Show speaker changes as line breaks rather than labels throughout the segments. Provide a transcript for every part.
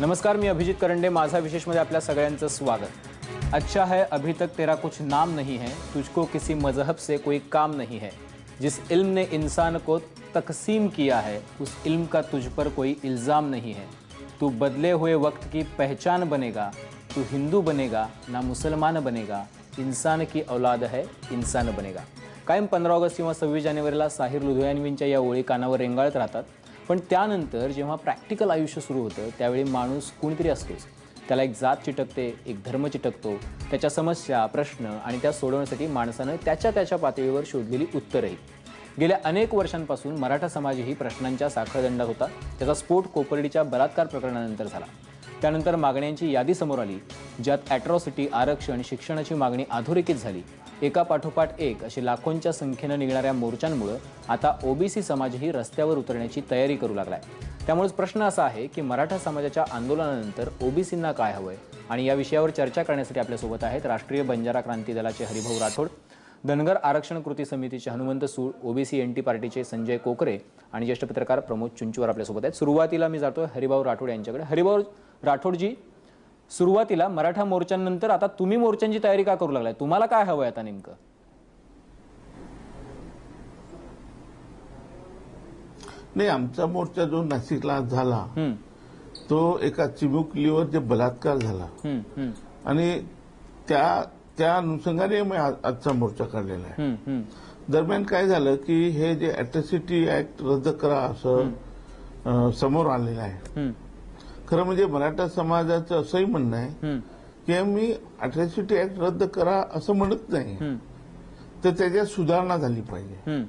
नमस्कार, मी अभिजित करंडे। माझा विशेषमध्ये आपल्या सगळ्यांचं स्वागत। अच्छा है अभी तक तेरा कुछ नाम नहीं है, तुझको किसी मजहब से कोई काम नहीं है। जिस इल्म ने इंसान को तकसीम किया है, उस इल्म का तुझ पर कोई इल्ज़ाम नहीं है। तू बदले हुए वक्त की पहचान बनेगा, तू हिंदू बनेगा ना मुसलमान बनेगा, इंसान की औलाद है इंसान बनेगा। कायम 15 ऑगस्ट किंवा 26 जानेवारीला साहिर लुधियानवींच्या या ओळी कानावर रेंगाळत राहतात। पण त्यानंतर जेव्हा प्रॅक्टिकल आयुष्य सुरू होतं त्यावेळी माणूस कोणीतरी असतोच। त्याला एक जात चिटकते, एक धर्म चिटकतो, त्याच्या समस्या, प्रश्न आणि त्या सोडवण्यासाठी माणसानं त्याच्या पातळीवर शोधलेली उत्तरंही। गेल्या अनेक वर्षांपासून मराठा समाजही प्रश्नांच्या साखळदंडात होता। त्याचा स्फोट कोपर्डीच्या बलात्कार प्रकरणानंतर झाला। त्यानंतर मागण्यांची यादी समोर आली, ज्यात ॲट्रॉसिटी, आरक्षण, शिक्षणाची मागणी अधोरेखित झाली। एका पाठोपाठ एक अशी लाखोंच्या संख्येने निघणाऱ्या मोर्चांमुळे आता ओबीसी समाजही रस्त्यावर उतरण्याची तयारी करू लागलाय। त्यामुळेच प्रश्न असा आहे की मराठा समाजाच्या आंदोलनानंतर ओबीसींना काय हवंय, आणि या विषयावर चर्चा करण्यासाठी आपल्यासोबत आहेत राष्ट्रीय बंजारा क्रांती दलाचे हरिभाऊ राठोड, धनगर आरक्षण कृती समितीचे हनुमंत सूळ, ओबीसी एनटी पार्टीचे संजय कोकरे आणि ज्येष्ठ पत्रकार प्रमोद चुंचुवार आपल्यासोबत आहेत। सुरुवातीला मी जातोय हरिभाऊ राठोड यांच्याकडे। हरिभाऊ राठोडजी, सुरुवातीला मराठा मोर्चांनंतर आता तुम्ही मोर्चांची तयारी का करू लागलाय? तुम्हाला काय हवंय आता नेमकं?
नाही, आमचा मोर्चा जो नाशिकला झाला तो एका चिमुकलीवर जे बलात्कार झाला आणि त्या अनुषंगाने मी आजचा मोर्चा काढलेला आहे। दरम्यान काय झालं की हे जे अॅट्रॉसिटी ऍक्ट रद्द करा असं समोर आलेलं आहे। खरं म्हणजे मराठा समाजाचं असंही म्हणणं आहे की मी अॅट्रॉसिटी ऍक्ट रद्द करा असं म्हणत नाही, तर त्याच्यात सुधारणा झाली पाहिजे।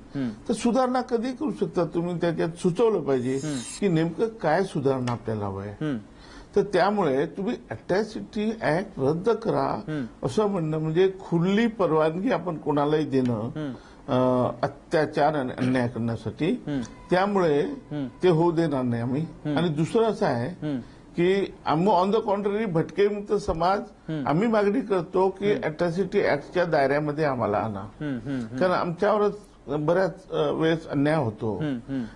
तर सुधारणा कधी करू शकता तुम्ही? त्याच्यात सुचवलं पाहिजे की नेमकं काय सुधारणा आपल्याला हवंय। तर त्यामुळे तुम्ही अॅट्रॉसिटी ऍक्ट रद्द करा असं म्हणणं म्हणजे खुली परवानगी आपण कोणालाही देणं अत्याचार आणि अन्याय करण्यासाठी, त्यामुळे ते होऊ देणार नाही आम्ही। आणि दुसरं असं आहे की आम्ही ऑन द कॉन्ट्ररी भटकेमुक्त समाज आम्ही मागणी करतो की अॅट्रॉसिटी ऍक्टच्या दायऱ्यामध्ये आम्हाला आणा, कारण आमच्यावरच बऱ्याच वेळेस अन्याय होतो।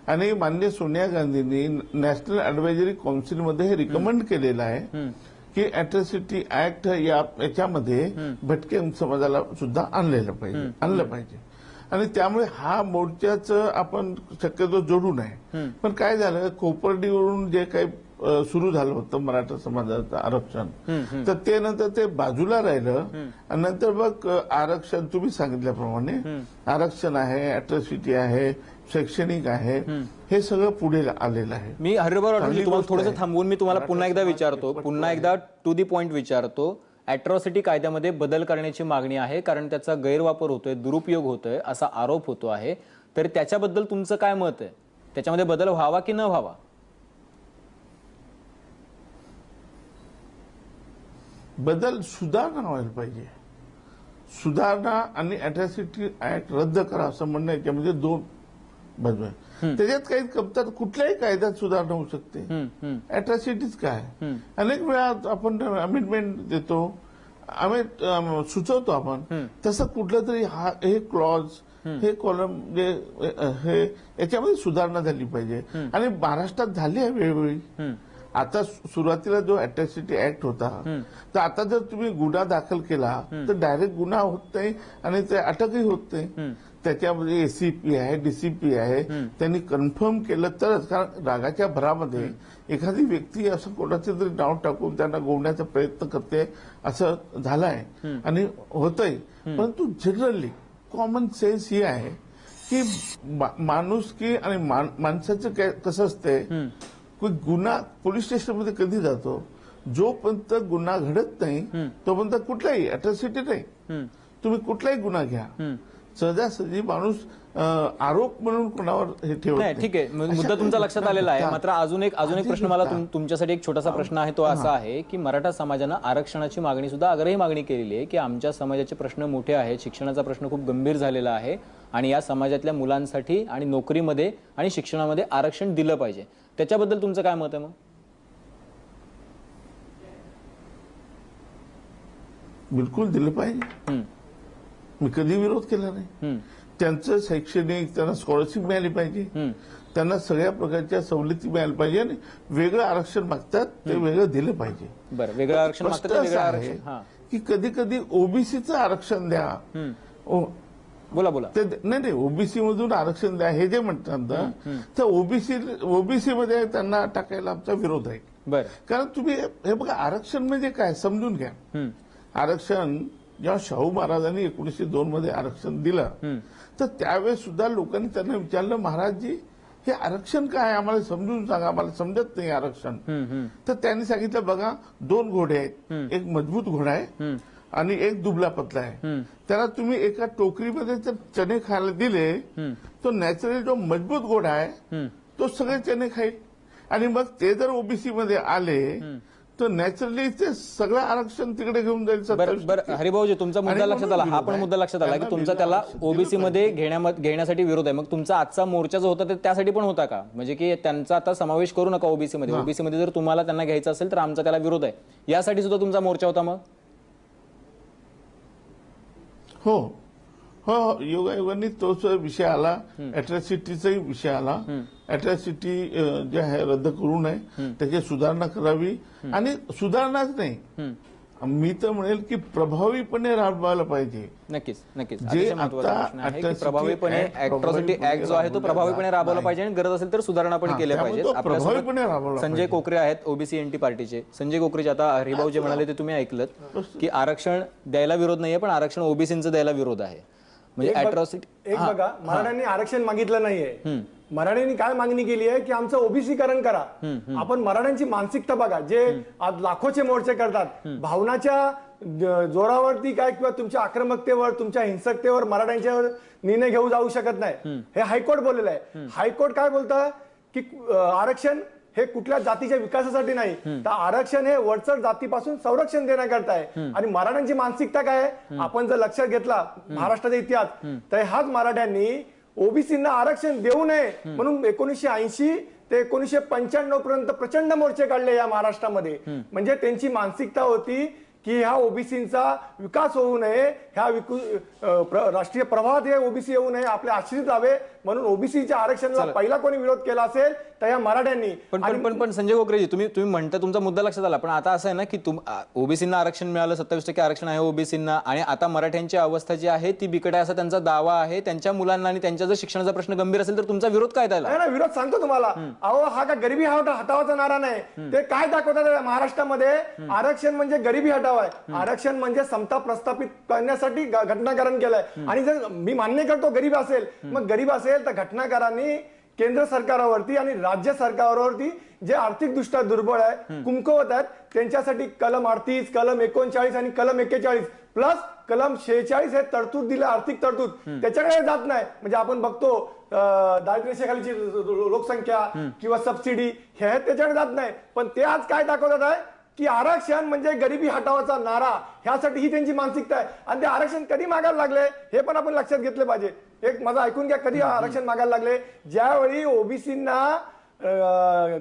आणि माननीय सोनिया गांधींनी नॅशनल ॲडव्हायझरी काउन्सिलमध्ये हे रिकमेंड केलेलं आहे की अॅट्रॉसिटी ऍक्ट याच्यामध्ये भटके समाजाला सुद्धा आणलं पाहिजे। आणि त्यामुळे हा मोर्चाचं आपण शक्यतो जोडू नये। पण काय झालं, कोपर्डीवरून जे काही सुरू झालं होतं मराठा समाजाचं आरक्षण, तर ते नंतर ते बाजूला राहिलं आणि नंतर मग आरक्षण तुम्ही सांगितल्याप्रमाणे आरक्षण आहे, अॅट्रॉसिटी आहे, शैक्षणिक आहे, हे सगळं पुढे आलेलं आहे।
मी हरिभाऊ राठोड तुम्हाला थोडंसं थांबवून मी तुम्हाला पुन्हा एकदा टू दी पॉइंट विचारतो। अॅट्रॉसिटी कायद्यामध्ये बदल करण्याची मागणी आहे, कारण त्याचा गैरवापर होतोय, दुरुपयोग होतोय असा आरोप होतो आहे। तर त्याच्याबद्दल तुमचं काय मत आहे? त्याच्यामध्ये बदल व्हावा की न व्हावा?
बदल सुधारणा व्हायला पाहिजे। सुधारणा आणि अॅट्रॉसिटी ऍक्ट रद्द करा असं म्हणणं याच्यामध्ये दोन बाजू आहे। त्याच्यात काही कमतर कुठल्याही कायद्यात सुधारणा होऊ शकते। अॅट्रॉसिटीज काय, अनेक वेळा आपण अमेंडमेंट देतो, आम्ही सुचवतो आपण, तसं कुठलं तरी हे क्लॉज, हे कॉलम हे याच्यामध्ये सुधारणा झाली पाहिजे। आणि महाराष्ट्रात झाली आहे वेळोवेळी। आता सुरुवातीला जो अॅट्रॉसिटी ऍक्ट होता, तर आता जर तुम्ही गुन्हा दाखल केला तर डायरेक्ट गुन्हा होत नाही आणि ते अटकही होत नाही। त्याच्यामध्ये एसीपी आहे, डीसीपी आहे, त्यांनी कन्फर्म केलं तरच, कारण रागाच्या भरामध्ये एखादी व्यक्ती असं कोणाचं तरी नाव टाकून त्यांना गोवण्याचा प्रयत्न करते असं झालंय आणि होतंय। परंतु जनरली कॉमन सेन्स ही आहे की माणुसकी आणि माणसाचं कसं असतंय, गुन्हा पोलीस स्टेशनमध्ये कधी जातो, जोपर्यंत गुन्हा घडत नाही तोपर्यंत कुठलाही अॅट्रॉसिटी नाही, तुम्ही कुठलाही गुन्हा घ्या, सहजासहजी माणूस आरोप म्हणून कोणावर हे ठेवत नाही।
ठीक आहे, मुद्दा तुमचा लक्षात आलेला आहे। मात्र अजून एक प्रश्न मला तुमच्यासाठी एक छोटासा प्रश्न आहे, तो असा आहे की मराठा समाजानं आरक्षणाची मागणी सुद्धा आग्रही मागणी केलेली आहे की आमच्या समाजाचे प्रश्न मोठे आहेत, शिक्षणाचा प्रश्न खूप गंभीर झालेला आहे आणि या समाजातल्या मुलांसाठी आणि नोकरीमध्ये आणि शिक्षणामध्ये आरक्षण दिलं पाहिजे। त्याच्याबद्दल तुमचं काय मत आहे? मग
बिलकुल दिलं पाहिजे, मी कधी विरोध केला नाही। त्यांचं शैक्षणिक, त्यांना स्कॉलरशिप मिळाली पाहिजे, त्यांना सगळ्या प्रकारच्या सवलती मिळायला पाहिजे आणि वेगळं आरक्षण मागतात ते वेगळं दिलं पाहिजे.
बरं, वेगळं आरक्षण
प्रश्न
मागतात, वेगळं
असा
आरक्षण.
आहे
हा,
की कधी कधी ओबीसीचं आरक्षण द्या,
बोला बोला.
ते नाही ओबीसी मधून आरक्षण द्या हे जे म्हणतात ना, तर ओबीसी मध्ये त्यांना टाकायला आमचा विरोध आहे.
बरं,
कारण तुम्ही हे बघा, आरक्षण म्हणजे काय समजून घ्या. आरक्षण जेव्हा शाहू महाराजांनी 1902 मध्ये आरक्षण दिलं, तर त्यावेळेस सुद्धा लोकांनी त्यांना विचारलं, महाराजजी हे आरक्षण काय, आम्हाला समजून सांगा, आम्हाला समजत नाही आरक्षण. तर त्यांनी सांगितलं, बघा 2 घोडे आहेत, एक मजबूत घोडा आहे आणि एक दुबला पतला आहे. त्याला तुम्ही एका टोकरीमध्ये जर चणे खायला दिले, तो नॅचरली जो मजबूत घोडा आहे तो सगळे चणे खाईल. आणि मग ते जर ओबीसी मध्ये आले तर नॅचरली ते सगळं आरक्षण तिकडे घेऊन जाईल.
बरं हरिभाऊजी, तुमचा मुद्दा लक्षात आला, हा पण मुद्दा लक्षात आला की तुमचा त्याला ओबीसी मध्ये घेण्यासाठी विरोध आहे. मग तुमचा आजचा मोर्चा जो होता ते त्यासाठी पण होता का, म्हणजे की त्यांचा आता समावेश करू नका ओबीसी मध्ये, ओबीसी मध्ये जर तुम्हाला त्यांना घ्यायचं असेल तर आमचा त्याला विरोध आहे, यासाठी सुद्धा तुमचा मोर्चा होता? मग
हो हो, योगायोगाने तोच विषय आला, अॅट्रॉसिटीचाही विषय आला. अॅट्रॉसिटी जे आहे रद्द करू नये, त्याची सुधारणा करावी. आणि सुधारणाच नाही, मी तर म्हणेल की प्रभावीपणे राबवायला पाहिजे.
नक्कीच नक्कीच,
जे
आता प्रभावीपणे अॅट्रॉसिटी ऍक्ट जो आहे तो प्रभावीपणे राबवला पाहिजे आणि गरज असेल तर सुधारणा पण केल्या पाहिजे. आपल्यासोबत संजय कोकरे आहेत ओबीसी एनटी पार्टीचे. संजय कोकरेचे आता हरिभाऊ जे म्हणाले ते तुम्ही ऐकलत की आरक्षण द्यायला विरोध नाहीये, पण आरक्षण ओबीसीचं द्यायला विरोध आहे. म्हणजे अॅट्रॉसिटी
एक बघा, मराठ्यांनी आरक्षण मागितलं नाहीये, मराठ्यांनी काय मागणी केली आहे की आमचं ओबीसीकरण करा. आपण मराठ्यांची मानसिकता बघा, जे आज लाखोचे मोर्चे करतात, भावनाच्या जोरावरती काय किंवा तुमच्या आक्रमकतेवर, तुमच्या हिंसकतेवर मराठ्यांच्यावर निर्णय घेऊ जाऊ शकत नाही, हे हायकोर्ट बोललेलं आहे. हायकोर्ट काय बोलतं की आरक्षण हे कुठल्या जातीच्या विकासासाठी नाही, तर आरक्षण हे वरचढ जातीपासून संरक्षण देण्याकरता आहे. आणि मराठ्यांची मानसिकता काय आहे, आपण जर लक्षात घेतला महाराष्ट्राचा इतिहास, तर हाच मराठ्यांनी ओबीसींना आरक्षण देऊ नये म्हणून 1980 ते 1995 पर्यंत प्रचंड मोर्चे काढले या महाराष्ट्रामध्ये. म्हणजे त्यांची मानसिकता होती की ह्या ओबीसींचा विकास होऊ नये, ह्या राष्ट्रीय प्रवाहात हे ओबीसी येऊ नये, आपले आश्रित राहावे, म्हणून ओबीसीच्या आरक्षणाला पहिला कोणी विरोध केला असेल तर या मराठ्यांनी.
पण संजय कोकरेजी, तुम्ही म्हणता तुमचा मुद्दा लक्षात आला, पण आता असं आहे ना की ओबीसींना आरक्षण मिळालं, 27% आरक्षण आहे ओबीसींना, आणि आता मराठ्यांची अवस्था जी आहे ती बिकट आहे असा त्यांचा दावा आहे. त्यांच्या मुलांना आणि त्यांच्या जर शिक्षणाचा प्रश्न गंभीर असेल तर तुमचा विरोध काय त्याला?
नाही, विरोध सांगतो तुम्हाला. अहो, हा का गरिबी हटावाचा नारा नाही, ते काय दाखवतात महाराष्ट्रामध्ये, आरक्षण म्हणजे गरिबी हटाव आहे, आरक्षण म्हणजे समता प्रस्थापित करण्यासाठी घटनाकरण केलंय. आणि जर मी मान्य करतो गरीब असेल, मग गरीब असेल तर घटनाकारांनी केंद्र सरकारावरती आणि राज्य सरकारावरती जे आर्थिकदृष्ट्या दुर्बळ आहे, कुमकुवत आहेत, त्यांच्यासाठी कलम 38, कलम 39 आणि कलम 41 प्लस कलम 46 हे तरतूद दिलं, आर्थिक तरतूद त्याच्याकडे जात नाही. म्हणजे आपण बघतो दारिद्र्यरेषेखालीची लोकसंख्या किंवा सबसिडी हे त्याच्याकडे जात नाही. पण ते आज काय दाखवतात आहे की आरक्षण म्हणजे गरिबी हटावाचा नारा, ह्यासाठी ही त्यांची मानसिकता आहे. आणि ते आरक्षण कधी मागायला लागले हे पण आपण लक्षात घेतले पाहिजे. एक माझं ऐकून घ्या, कधी आरक्षण मागायला लागले, ज्यावेळी ओबीसींना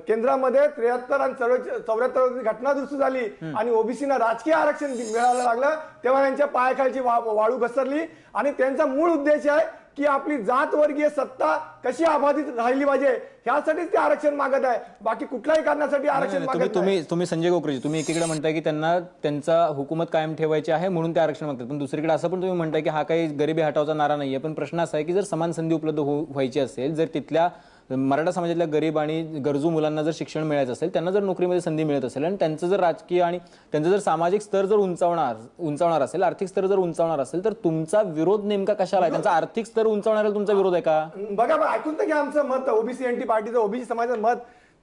केंद्रामध्ये 73 आणि 74 घटना दुरुस्त झाली आणि ओबीसींना राजकीय आरक्षण मिळायला लागलं, तेव्हा त्यांच्या पायाखालची वाळू घसरली. आणि त्यांचा मूळ उद्देश आहे की आपली जात वर्गीय सत्ता कशी अबाधित राहिली पाहिजे, ह्यासाठीच ते आरक्षण मागत आहे, बाकी कुठल्याही कारणासाठी आरक्षण मागत नाही.
तुम्ही संजय कोकरेजी, तुम्ही एकीकडे म्हणताय की त्यांना त्यांचा हुकूमत कायम ठेवायची आहे म्हणून ते आरक्षण मागतात, पण दुसरीकडे असं पण तुम्ही म्हणताय की हा काही गरिबी हटावचा नारा नाहीये. पण प्रश्न असा आहे की जर समान संधी उपलब्ध व्हायची असेल, जर तिथल्या मराठा समाजातल्या गरीब आणि गरजू मुलांना जर शिक्षण मिळायचं असेल, त्यांना जर नोकरीमध्ये संधी मिळत असेल आणि त्यांचं जर राजकीय आणि त्यांचं जर सामाजिक स्तर जर उंचावणार असेल, आर्थिक स्तर जर उंचावणार असेल, तर तुमचा विरोध नेमका कशाला आहे? त्यांचा आर्थिक स्तर उंचावण्याला तुमचा विरोध आहे का?
बघा, ऐकून तर घ्या आमचं मत, ओबीसी एनटी पार्टीचं, ओबीसी समाजाचं मत.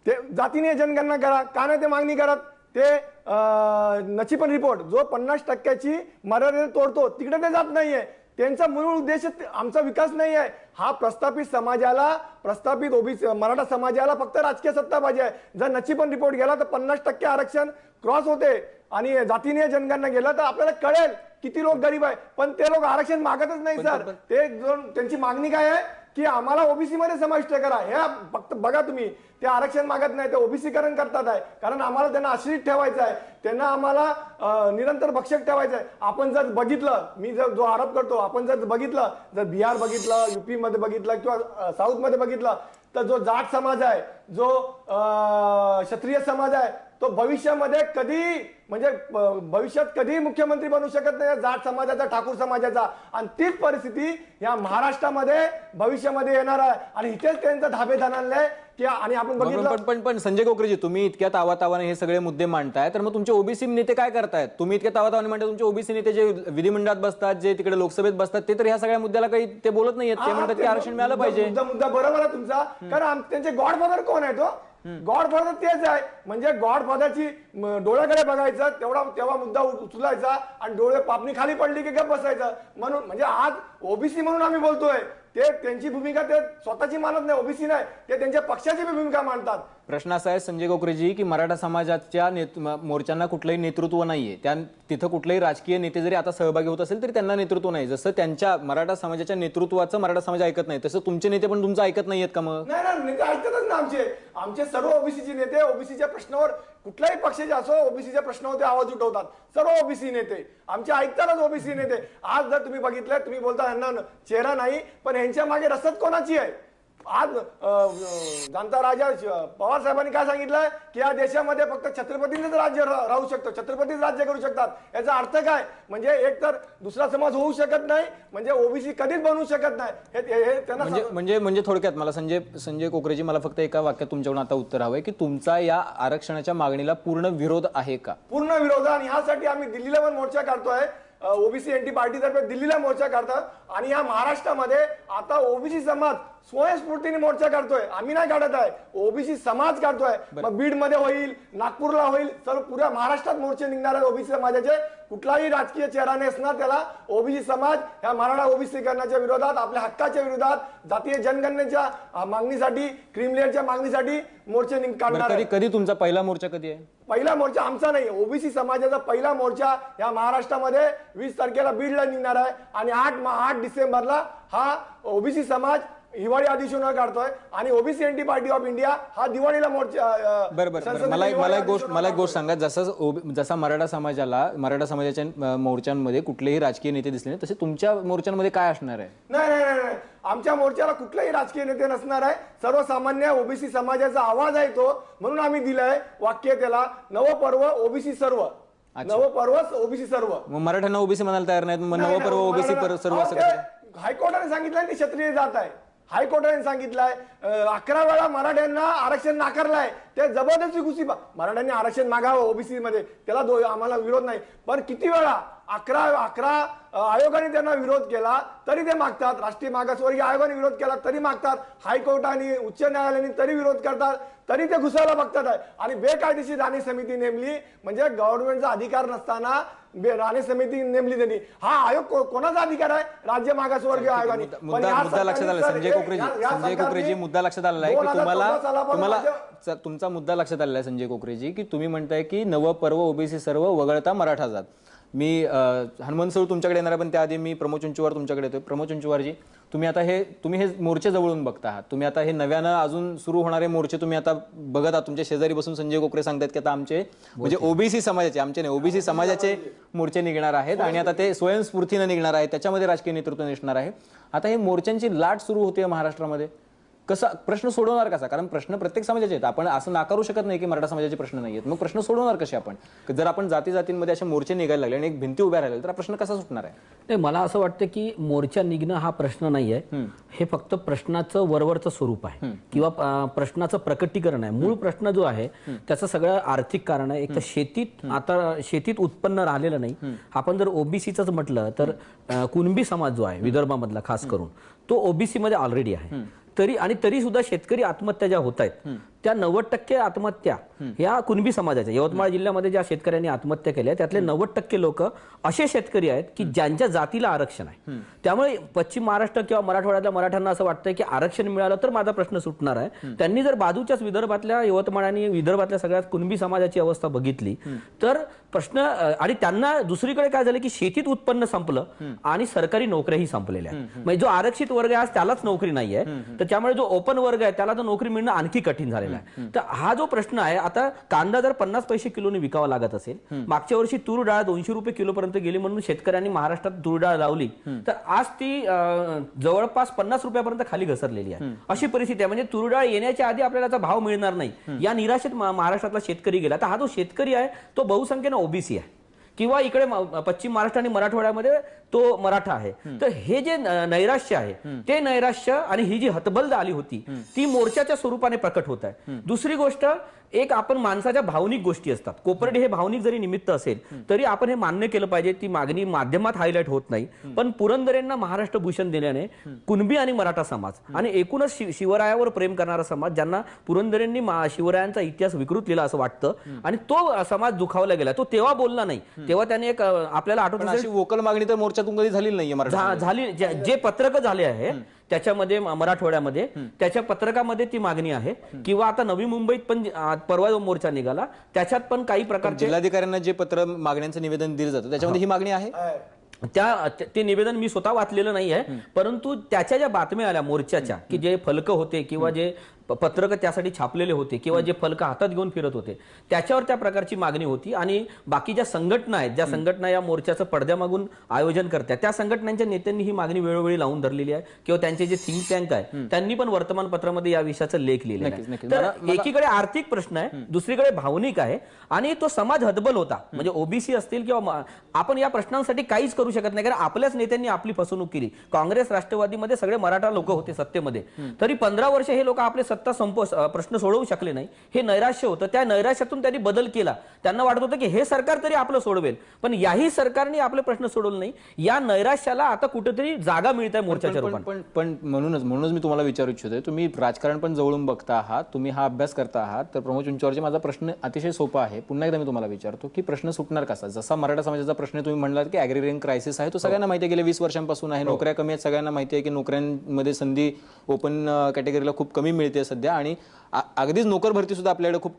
ते जातीने जनगणना करा, का नाही ते मागणी करत? ते नचिपन रिपोर्ट जो 50% मर्यादा तोडतो तिकडे ते जात नाहीये. त्यांचा मूळ उद्देश आमचा विकास नाही आहे, हा प्रस्थापित समाजाला, प्रस्थापित ओबीसी मराठा समाजाला फक्त राजकीय सत्ता पाहिजे. जर नचिपन रिपोर्ट गेला तर 50% आरक्षण क्रॉस होते आणि जातीने जनगणना गेला तर आपल्याला कळेल किती लोक गरीब आहे. पण ते लोक आरक्षण मागतच नाही सर. ते त्यांची मागणी काय आहे की आम्हाला ओबीसी मध्ये समाविष्ट करा. हे फक्त बघा तुम्ही, ते आरक्षण मागत नाही, ते ओबीसीकरण करतात आहे. कारण आम्हाला त्यांना आश्रित ठेवायचं आहे, त्यांना आम्हाला निरंतर भक्षक ठेवायचं आहे. आपण जर बघितलं, मी जर जो आरोप करतो, आपण जर बघितलं, जर बिहार बघितलं, युपी मध्ये बघितलं किंवा साऊथ मध्ये बघितलं, तर जो जाट समाज आहे, जो क्षत्रिय समाज आहे, तो भविष्यामध्ये कधी म्हणजे भविष्यात कधी मुख्यमंत्री बनू शकत नाही जाट समाजाचा, ठाकूर समाजाचा. आणि तीच परिस्थिती या महाराष्ट्रामध्ये भविष्यामध्ये येणार आहे. आणि इथेच त्यांचं धाबे धनालय की आणि आपण बघितलं.
पण संजय कोकरेजी, तुम्ही इतक्या तावातावाने हे सगळे मुद्दे मांडताय, तर मग तुमचे ओबीसी नेते काय करतायत? तुम्ही इतक्या तावातावाने मांडताय, तुमचे ओबीसी नेते जे विधिमंडळात बसतात, जे तिकडे लोकसभेत बसतात, ते तर ह्या सगळ्या मुद्द्याला काही ते बोलत नाहीयेत. ते म्हणतात की आरक्षण मिळालं पाहिजे.
मुद्दा बरोबर आहे तुमचा. कारण त्यांचे गॉडफादर कोण आहे? तो गॉडफादर तेच आहे. म्हणजे गॉडफादरची डोळ्याकडे बघायचं, तेव्हा मुद्दा उचलायचा आणि डोळे पापणी खाली पडली की गप बसायचं. म्हणून म्हणजे आज ओबीसी म्हणून आम्ही बोलतोय, ते त्यांची भूमिका ते स्वतःची मानत नाही, ओबीसी नाही, ते त्यांच्या पक्षाची भूमिका मांडतात.
प्रश्न असा आहे संजय कोकरेजी की मराठा समाजाच्या मोर्चांना कुठलंही नेतृत्व नाहीये. तिथं कुठलेही राजकीय नेते जरी आता सहभागी होत असेल तरी त्यांना नेतृत्व नाही. जसं त्यांच्या मराठा समाजाच्या नेतृत्वाचं मराठा समाज ऐकत नाही, तसं तुमचे नेते पण तुमचं ऐकत नाहीयेत का? मग
नाही, नेते ऐकतच ना. आमचे सर्व ओबीसीचे नेते ओबीसीच्या प्रश्नावर, कुठल्याही पक्षाचे असो, ओबीसीच्या प्रश्नावर ते आवाज उठवतात. सर्व ओबीसी नेते आमचे ऐकतातच. ओबीसी नेते आज जर तुम्ही बघितलं, तुम्ही बोलता यांना चेहरा नाही, पण यांच्या मागे रसद कोणाची आहे? आज जाणता राजा पवार साहेबांनी काय सांगितलंय की या देशामध्ये फक्त छत्रपतींचंच राज्य राहू शकतं, छत्रपतीच राज्य करू शकतात. याचा अर्थ काय? म्हणजे एक तर दुसरा समाज होऊ शकत नाही, म्हणजे ओबीसी कधीच बनवू शकत नाही. हे त्यांना
म्हणजे थोडक्यात मला संजय कोकरेजी, मला फक्त एका वाक्यात तुमच्याकडून आता उत्तर हवंय की तुमचा या आरक्षणाच्या मागणीला पूर्ण विरोध आहे का?
पूर्ण विरोध. आणि ह्यासाठी आम्ही दिल्लीला पण मोर्चा काढतोय. ओबीसी एनटी पार्टीतर्फे दिल्लीला मोर्चा काढतात. आणि या महाराष्ट्रामध्ये आता ओबीसी समाज स्वयंस्फूर्तीने मोर्चा काढतोय. आम्ही नाही काढत आहे, ओबीसी समाज काढतोय. मग बीड मध्ये होईल, नागपूरला होईल, सर्व पुऱ्या महाराष्ट्रात मोर्चे निघणार आहेत ओबीसी समाजाचे. कुठलाही राजकीय चेहरा नसणार त्याला. ओबीसी समाज ह्या मराठा ओबीसीकरणाच्या विरोधात, आपल्या हक्काच्या विरोधात, जातीय जनगणनेच्या मागणीसाठी, क्रीमलेअरच्या मागणीसाठी मोर्चे काढणार.
कधी तुमचा पहिला मोर्चा कधी आहे?
पहिला मोर्चा आमचा नाही, ओबीसी समाजाचा पहिला मोर्चा या महाराष्ट्रामध्ये 20 तारखेला बीडला निघणार आहे. आणि 8 डिसेंबरला हा ओबीसी समाज हिवाळी अधिवेशनावर काढतोय. आणि OBC NT party of India हा दिवाळीला मोर्चा.
बरोबर. मला एक गोष्ट सांगा, जसा मराठा समाजाच्या मोर्चांमध्ये कुठलेही राजकीय नेते दिसले नाही, तसे तुमच्या मोर्चांमध्ये काय असणार आहे?
नाही, आमच्या मोर्चाला कुठलेही राजकीय नेते नसणार आहे. सर्वसामान्य ओबीसी समाजाचा आवाज आहे तो. म्हणून आम्ही दिलंय वाक्य त्याला, नवपर्व ओबीसी सर्व. नवपर्व ओबीसी सर्व.
मराठ्यांना ओबीसी म्हणायला तयार नाहीत, नवपर्व ओबीसी सर्व.
हायकोर्टाने सांगितलंय ते क्षत्रिय जात आहे. हायकोर्टाने सांगितलंय 11 वेळा मराठ्यांना आरक्षण नाकारलंय. ते जबरदस्ती घुसी. मराठ्यांनी आरक्षण मागावं ओबीसी मध्ये, त्याला आम्हाला विरोध नाही. पण किती वेळा 11 आयोगाने त्यांना विरोध केला तरी ते मागतात. राष्ट्रीय मागासवर्गीय आयोगाने विरोध केला तरी मागतात. हायकोर्टाने, उच्च न्यायालयाने तरी विरोध करतात, तरी ते घुसायला बघतात आहे. आणि बेकायदेशीर राणे समिती नेमली, म्हणजे गव्हर्नमेंटचा अधिकार नसताना राणे समिती नेमली त्यांनी. हा आयोग कोणाचा अधिकार आहे? राज्य मागासवर्गीय आयोगाने.
मुद्दा लक्षात आला संजय कोकरेजी, मुद्दा लक्षात आलेला आहे की तुम्हाला तुमचा मुद्दा लक्षात आलेला आहे संजय कोकरेजी, की तुम्ही म्हणताय की नवपर्व ओबीसी सर्व वगळता मराठा जात. मी हनुमंत सर तुमच्याकडे येणार आहे, पण त्याआधी मी प्रमोद चुंचुवार तुमच्याकडे येतोय. प्रमोद चुंचुवारजी, तुम्ही हे मोर्चे जवळून बघता आहात. तुम्ही आता हे नव्यानं अजून सुरू होणारे मोर्चे तुम्ही आता बघत आहात. तुमच्या शेजारी बसून संजय कोकरे सांगतात की आता आमचे म्हणजे ओबीसी समाजाचे, आमचे नाही ओबीसी समाजाचे मोर्चे निघणार आहेत आणि आता ते स्वयंस्फूर्तीनं निघणार आहेत, त्याच्यामध्ये राजकीय नेतृत्व नसणार आहे. आता हे मोर्चांची लाट सुरू होते महाराष्ट्रामध्ये. कसा प्रश्न सोडवणार कसा? कारण प्रश्न प्रत्येक समाजाचे आहेत. आपण असं नाकारू शकत नाही की मराठा समाजाचे प्रश्न नाही आहेत. मग प्रश्न सोडवणार कसे आपण? जर आपण जातींमध्ये असे मोर्चे निघायला लागले आणि एक भिंती उभ्या राहिल्या तर हा प्रश्न कसा सुटणार आहे?
नाही, मला असं वाटतं की मोर्चा निघणं हा प्रश्न नाही आहे. हे फक्त प्रश्नाचं वरवरचं स्वरूप आहे किंवा प्रश्नाचं प्रकटीकरण आहे. मूळ प्रश्न जो आहे त्याचं सगळं आर्थिक कारण आहे. एक तर शेतीत उत्पन्न राहिलेलं नाही. आपण जर ओबीसीच म्हटलं तर कुणबी समाज जो आहे विदर्भामधला खास करून, तो ओबीसी मध्ये ऑलरेडी आहे. तरी सुद्धा शेतकरी आत्महत्या ज्या होत आहेत त्या 90% आत्महत्या ह्या कुणबी समाजाच्या, यवतमाळ जिल्ह्यामध्ये ज्या शेतकऱ्यांनी आत्महत्या केल्या त्यातले 90% लोक असे शेतकरी आहेत की ज्यांच्या जातीला आरक्षण आहे. त्यामुळे पश्चिम महाराष्ट्र किंवा मराठवाड्यातल्या मराठ्यांना असं वाटतंय की आरक्षण मिळालं तर माझा प्रश्न सुटणार आहे. त्यांनी जर बाजूच्याच विदर्भातल्या, यवतमाळ आणि विदर्भातल्या सगळ्यात कुणबी समाजाची अवस्था बघितली तर प्रश्न, आणि त्यांना दुसरीकडे काय झालं की शेतीत उत्पन्न संपलं आणि सरकारी नोकऱ्याही संपलेल्या आहेत. म्हणजे जो आरक्षित वर्ग आहे आज त्यालाच नोकरी नाहीये, तर त्यामुळे जो ओपन वर्ग आहे त्याला तर नोकरी मिळणं आणखी कठीण झालेलं आहे. तर हा जो प्रश्न आहे, आता कांदा जर 50 पैसे किलोने विकावा लागत असेल, मागच्या वर्षी तूर डाळ 200 रुपये किलोपर्यंत गेली म्हणून शेतकऱ्यांनी महाराष्ट्रात तूर डाळ लावली, तर आज ती जवळपास 50 रुपयापर्यंत खाली घसरलेली आहे. अशी परिस्थिती आहे. म्हणजे तूर डाळ येण्याच्या आधी आपल्याला त्याचा भाव मिळणार नाही या निराशेत महाराष्ट्रातला शेतकरी गेला. तर हा जो शेतकरी आहे तो बहुसंख्येने ओबीसी आहे किंवा इकडे पश्चिम महाराष्ट्र आणि मराठवाड्यामध्ये तो मराठा आहे. तर हे जे नैराश्य आहे ते नैराश्य आणि ही जी हतबल आली होती ती मोर्चाच्या स्वरूपाने प्रकट होत आहे. दुसरी गोष्ट, एक आपण माणसाच्या भावनिक गोष्टी असतात. कोपर्डी हे भावनिक जरी निमित्त असेल तरी आपण हे मान्य केलं पाहिजे. ती मागणी माध्यमात हायलाइट होत नाही, पण पुरंदरेंना महाराष्ट्र भूषण दिल्याने कुणबी आणि मराठा समाज आणि एकूणच शिवरायावर प्रेम करणारा समाज, ज्यांना पुरंदरेंनी शिवरायांचा इतिहास विकृत लिहिला असं वाटतं आणि तो समाज दुखावला गेला, तो तेव्हा बोलला नाही. तेव्हा त्याने एक आपल्याला आठवत
अशी वोकल मागणी तर मोर्चातून कधी झाली नाहीये.
झाली, जे पत्रक झाले आहे त्याच्यामध्ये मराठवाड्यामध्ये त्याच्या पत्रकामध्ये ती मागणी आहे. किंवा आता नवी मुंबईत पण परवा जो मोर्चा निघाला त्याच्यात पण काही प्रकारचे
जिल्हाधिकाऱ्यांना जे पत्र मागण्यांचं निवेदन दिलं जातं त्याच्यामध्ये ही मागणी आहे.
ते निवेदन मी स्वतः वाचलेलं नाही आहे, परंतु त्याच्या ज्या बातम्या आल्या मोर्चाच्या की जे फलक होते किंवा जे पत्रक त्यासाठी छापलेले होते किंवा जे फलक हातात घेऊन फिरत होते त्याच्यावर त्या प्रकारची मागणी होती. आणि बाकी ज्या संघटना आहेत, ज्या संघटना या मोर्चाचं पडद्यामागून आयोजन करतात, त्या संघटनांच्या नेत्यांनी ही मागणी वेळोवेळी लावून धरलेली आहे किंवा त्यांचे जे थिंक टँक आहे त्यांनी पण वर्तमानपत्रामध्ये या विषयाचं लेख लिहिलेला आहे. तर एकीकडे आर्थिक प्रश्न आहे, दुसरीकडे भावनिक आहे आणि तो समाज हतबल होता. म्हणजे ओबीसी असतील किंवा आपण या प्रश्नांसाठी काहीच करू शकत नाही, कारण आपल्याच नेत्यांनी आपली फसवणूक केली. काँग्रेस राष्ट्रवादीमध्ये सगळे मराठा लोक होते सत्तेमध्ये, तरी 15 वर्ष हे लोक आपले प्रश्न सोडवू शकले नाही. हे नैराश्य होतं. त्या नैराश्यातून त्यांनी बदल केला. त्यांना वाटत होतं की हे सरकार तरी आपलं सोडवेल, पण याही सरकारने आपले प्रश्न सोडवले नाही. या नैराश्याला आता कुठेतरी जागा मिळत आहे मोर्चाच्या रूपात.
पण म्हणूनच मी तुम्हाला विचारू इच्छितोय, तुम्ही राजकारण पण जवळून बघता आहात, तुम्ही हा अभ्यास करता आहात, तर प्रमोद चिंचवडजी माझा प्रश्न अतिशय सोपा आहे. पुन्हा एकदा मी तुम्हाला विचारतो की प्रश्न सुटणार कसा? जसा मराठा समाजाचा प्रश्न तुम्ही म्हणलात की ॲग्रेरियन क्रायसिस आहे, तो सगळ्यांना माहिती आहे, गेल्या 20 वर्षांपासून आहे. नोकऱ्या कमी आहेत, सगळ्यांना माहिती आहे की नोकऱ्यांमध्ये संधी ओपन कॅटेगरीला खूप कमी मिळते सध्या, आणि अगदीच नोकर भरती सुद्धा आपल्याकडे खूप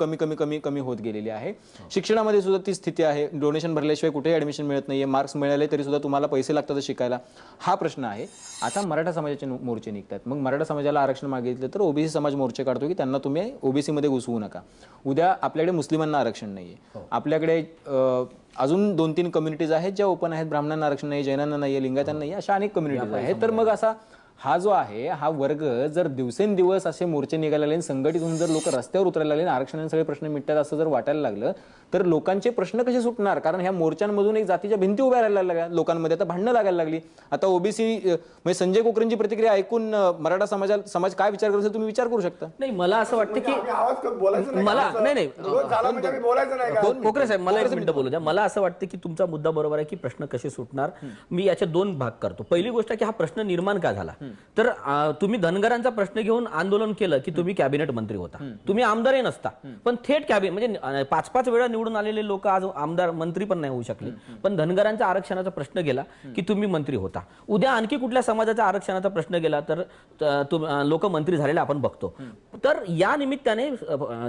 कमी होत गेलेली आहे. शिक्षणामध्ये सुद्धा ती स्थिती आहे. डोनेशन भरल्याशिवाय कुठेही ऍडमिशन मिळत नाहीये. मार्क्स मिळाले तरी सुद्धा तुम्हाला पैसे लागतात शिकायला. हा प्रश्न आहे. आता मराठा समाजाचे मोर्चे निघतात, मग मराठा समाजाला आरक्षण मागितलं तर ओबीसी समाज मोर्चे काढतो की त्यांना तुम्ही ओबीसी मध्ये घुसवू नका. उद्या आपल्याकडे मुस्लिमांना आरक्षण नाहीये, आपल्याकडे अजून 2-3 कम्युनिटीज आहेत ज्या ओपन आहेत, ब्राह्मणांना आरक्षण नाही, जैनांना नाहीये, लिंगायतांना नाही, अशा अनेक कम्युनिटीज आहेत. तर मग असा हा जो आहे हा वर्ग जर दिवसेंदिवस असे मोर्चे निघायला लागले, संघटित होऊन जर लोक रस्त्यावर उतरायला लागले, आरक्षणाचे सगळे प्रश्न मिटतात असं जर वाटायला लागलं तर लोकांचे प्रश्न कसे सुटणार? कारण ह्या मोर्चांमधून एक जातीच्या भिंती उभ्या राहायला लागल्या लोकांमध्ये, आता भांडणं लागायला लागली. आता ओबीसी म्हणजे संजय कोकरेंची प्रतिक्रिया ऐकून मराठा समाज काय विचार करत असेल तुम्ही विचार करू शकता.
नाही, मला असं वाटतं की मला कोकरे साहेब मला 1 मिनिट बोलू द्या. मला असं वाटतं की तुमचा मुद्दा बरोबर आहे की प्रश्न कसे सुटणार. मी याचे 2 भाग करतो. पहिली गोष्ट की हा प्रश्न निर्माण का झाला, तर तुम्ही धनगरांचा प्रश्न घेऊन आंदोलन केलं की तुम्ही कॅबिनेट मंत्री होता, तुम्ही आमदारही नसता, पण थेट कॅबिनेट म्हणजे 5-5 वेळा निवडून आलेले लोक आज आमदार मंत्री पण नाही होऊ शकले, पण धनगरांच्या आरक्षणाचा प्रश्न गेला की तुम्ही मंत्री होता. उद्या आणखी कुठल्या समाजाच्या आरक्षणाचा प्रश्न गेला तर लोक मंत्री झालेले आपण बघतो. तर या निमित्ताने